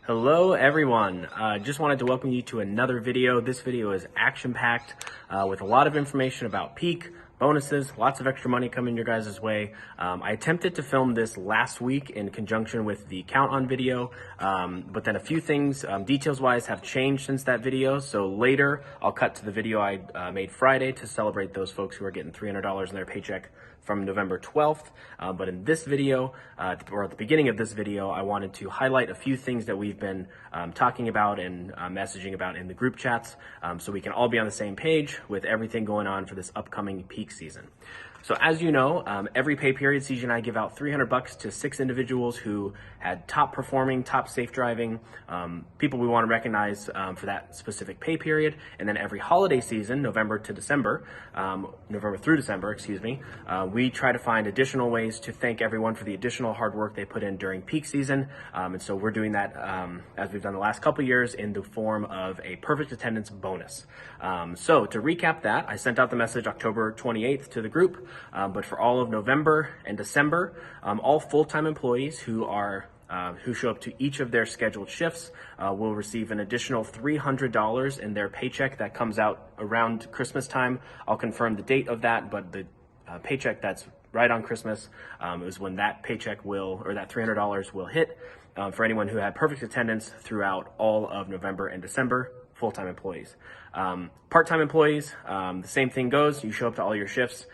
Hello everyone, just wanted to welcome you to another video. This video is action-packed with a lot of information about peak, bonuses, lots of extra money coming your guys' way. I attempted to film this last week in conjunction with the count on video, but then a few things details-wise have changed since that video. So later I'll cut to the video I made Friday to celebrate those folks who are getting $300 in their paycheck from November 12th. But in this video, or at the beginning of this video, I wanted to highlight a few things that we've been talking about and messaging about in the group chats, so we can all be on the same page with everything going on for this upcoming peak season. So as you know, every pay period, CJ and I give out $300 to 6 individuals who had top performing, top safe driving, people we want to recognize for that specific pay period. And then every holiday season, November through December, we try to find additional ways to thank everyone for the additional hard work they put in during peak season. And so we're doing that as we've done the last couple years in the form of a perfect attendance bonus. So to recap that, I sent out the message October 28th to the group. But for all of November and December, all full-time employees who show up to each of their scheduled shifts will receive an additional $300 in their paycheck that comes out around Christmas time. I'll confirm the date of that, but the paycheck that's right on Christmas is when that paycheck that $300 will hit for anyone who had perfect attendance throughout all of November and December. Full-time employees. Part-time employees, the same thing goes. You show up to all your shifts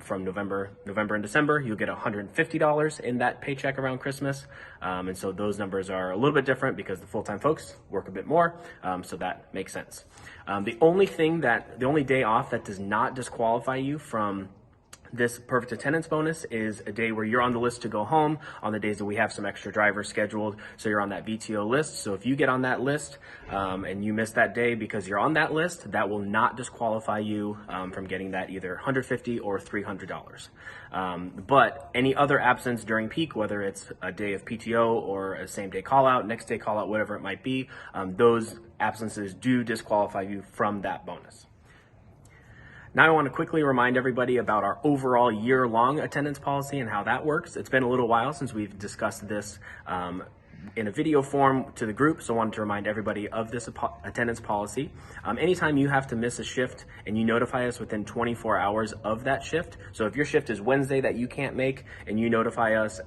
from November and December, you'll get $150 in that paycheck around Christmas. And so those numbers are a little bit different because the full-time folks work a bit more, so that makes sense. The only day off that does not disqualify you from this perfect attendance bonus is a day where you're on the list to go home on the days that we have some extra drivers scheduled. So you're on that VTO list. So if you get on that list and you miss that day because you're on that list, that will not disqualify you from getting that either $150 or $300. But any other absence during peak, whether it's a day of PTO or a same day call out, next day call out, whatever it might be, those absences do disqualify you from that bonus. Now I want to quickly remind everybody about our overall year-long attendance policy and how that works. It's been a little while since we've discussed this in a video form to the group, so I wanted to remind everybody of this attendance policy. Anytime you have to miss a shift and you notify us within 24 hours of that shift, so if your shift is Wednesday that you can't make and you notify us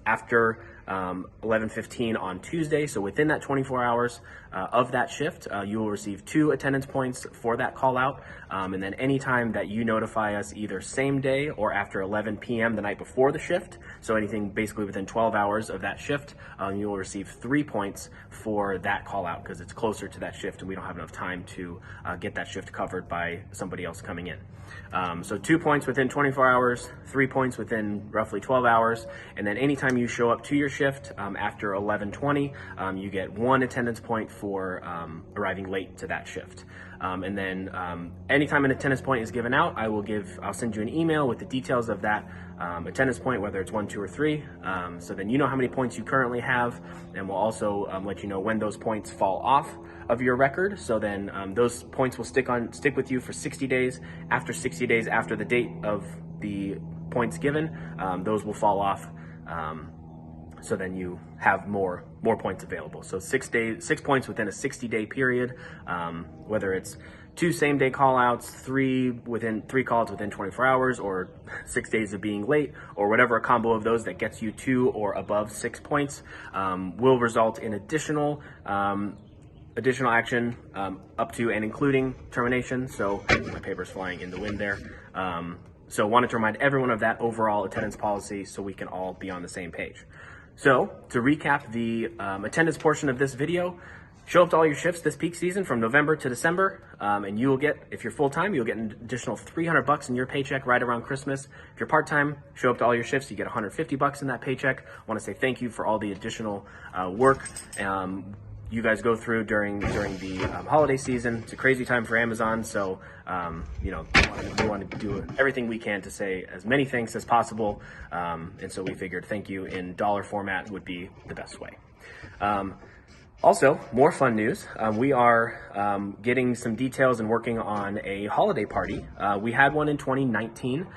after 11:15 on Tuesday, so within that 24 hours of that shift, you will receive 2 attendance points for that call out. And then anytime that you notify us either same day or after 11 p.m. the night before the shift, so anything basically within 12 hours of that shift, you will receive 3 points for that call out because it's closer to that shift and we don't have enough time to get that shift covered by somebody else coming in. So 2 points within 24 hours, 3 points within roughly 12 hours, and then anytime you show up to your shift after 11:20, you get 1 attendance point for arriving late to that shift. And then anytime an attendance point is given out, I'll send you an email with the details of that attendance point, whether it's 1, 2, or 3. So then you know how many points you currently have, and we'll also let you know when those points fall off of your record. So then those points will stick with you for 60 days. After 60 days after the date of the points given, those will fall off. So then you have more points available. So 6 points within a 60-day period, whether it's 2 same-day call-outs, 3 call-outs within 24 hours, or 6 days of being late, or whatever a combo of those that gets you 2 or above 6 points, will result in additional action up to and including termination. So my paper's flying in the wind there. So wanted to remind everyone of that overall attendance policy so we can all be on the same page. So to recap the attendance portion of this video, show up to all your shifts this peak season from November to December, and you will get, if you're full-time, you'll get an additional $300 in your paycheck right around Christmas. If you're part-time, show up to all your shifts, you get $150 in that paycheck. I want to say thank you for all the additional work you guys go through during the holiday season. It's a crazy time for Amazon, so we want to do everything we can to say as many thanks as possible, and so we figured thank you in dollar format would be the best way. Also, more fun news. We are getting some details and working on a holiday party. We had one in 2019.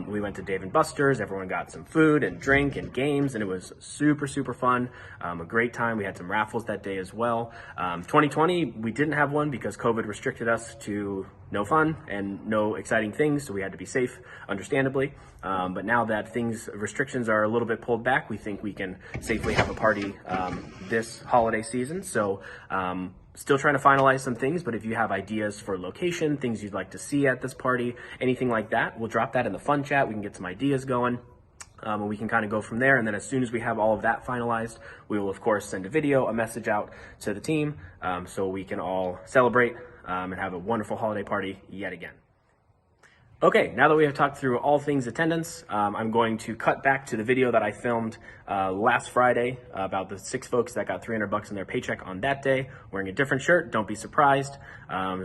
We went to Dave & Buster's. Everyone got some food and drink and games, and it was super, super fun. A great time. We had some raffles that day as well. 2020, we didn't have one because COVID restricted us to no fun and no exciting things, so we had to be safe, understandably. But now that restrictions are a little bit pulled back, we think we can safely have a party this holiday season. So still trying to finalize some things, but if you have ideas for location, things you'd like to see at this party, anything like that, we'll drop that in the fun chat. We can get some ideas going. And we can kind of go from there. And then as soon as we have all of that finalized, we will of course send a video, a message out to the team so we can all celebrate and have a wonderful holiday party yet again. Okay, now that we have talked through all things attendance, I'm going to cut back to the video that I filmed last Friday about the 6 folks that got $300 in their paycheck on that day, wearing a different shirt. Don't be surprised.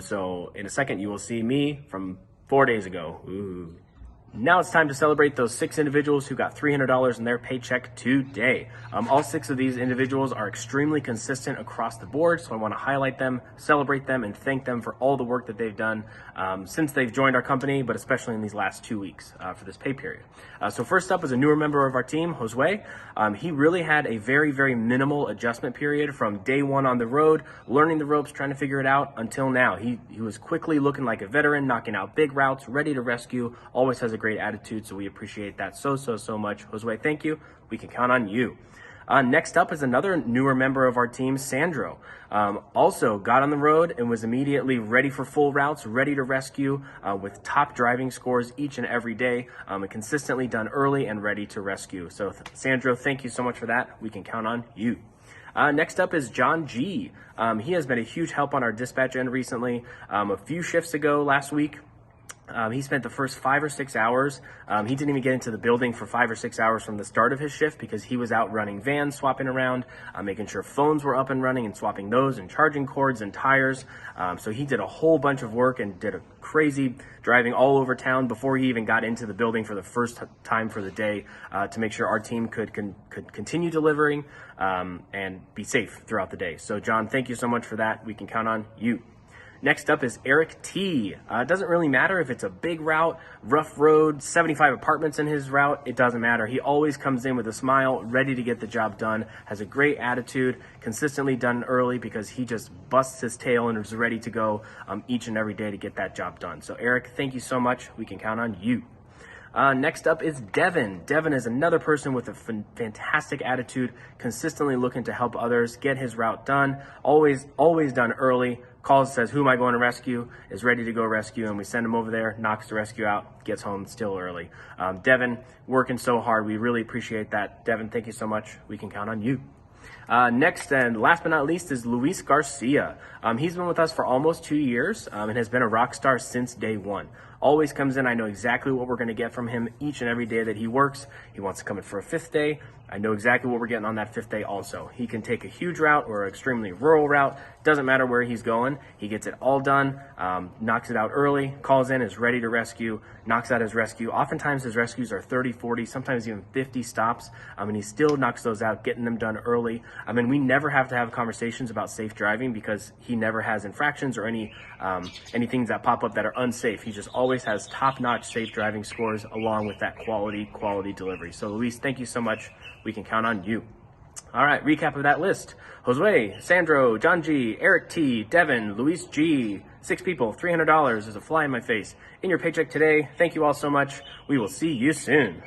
So in a second, you will see me from 4 days ago. Ooh. Now it's time to celebrate those 6 individuals who got $300 in their paycheck today. All 6 of these individuals are extremely consistent across the board, so I want to highlight them, celebrate them, and thank them for all the work that they've done since they've joined our company, but especially in these last 2 weeks for this pay period. So first up is a newer member of our team, Josue. He really had a very, very minimal adjustment period from day 1 on the road, learning the ropes, trying to figure it out, until now. He was quickly looking like a veteran, knocking out big routes, ready to rescue, always has a great attitude, so we appreciate that so much. Josue, thank you. We can count on you. Next up is another newer member of our team, Sandro. Also got on the road and was immediately ready for full routes, ready to rescue with top driving scores each and every day, and consistently done early and ready to rescue. So Sandro, thank you so much for that. We can count on you. Next up is John G. He has been a huge help on our dispatch end recently. A few shifts ago last week, he spent the first 5 or 6 hours. He didn't even get into the building for 5 or 6 hours from the start of his shift because he was out running vans, swapping around, making sure phones were up and running and swapping those and charging cords and tires. So he did a whole bunch of work and did a crazy driving all over town before he even got into the building for the first time for the day to make sure our team could continue delivering and be safe throughout the day. So John, thank you so much for that. We can count on you. Next up is Eric T. It doesn't really matter if it's a big route, rough road, 75 apartments in his route. It doesn't matter. He always comes in with a smile, ready to get the job done, has a great attitude, consistently done early because he just busts his tail and is ready to go each and every day to get that job done. So Eric, thank you so much. We can count on you. Next up is Devin. Devin is another person with a fantastic attitude, consistently looking to help others, get his route done, always done early, calls, says, who am I going to rescue, is ready to go rescue, and we send him over there, knocks the rescue out, gets home still early. Devin, working so hard. We really appreciate that. Devin, thank you so much. We can count on you. Next and last but not least is Luis Garcia. He's been with us for almost 2 years and has been a rock star since day 1. Always comes in. I know exactly what we're going to get from him each and every day that he works. He wants to come in for a 5th day. I know exactly what we're getting on that 5th day also. He can take a huge route or an extremely rural route. Doesn't matter where he's going. He gets it all done, knocks it out early, calls in, is ready to rescue, knocks out his rescue. Oftentimes his rescues are 30, 40, sometimes even 50 stops. And he still knocks those out, getting them done early. We never have to have conversations about safe driving because he never has infractions or any things that pop up that are unsafe. He just always has top-notch safe driving scores along with that quality delivery. So Luis, thank you so much. We can count on you. All right, recap of that list. Josue, Sandro, John G, Eric T, Devin, Luis G. 6 people, $300 is a fly in my face. In your paycheck today. Thank you all so much. We will see you soon.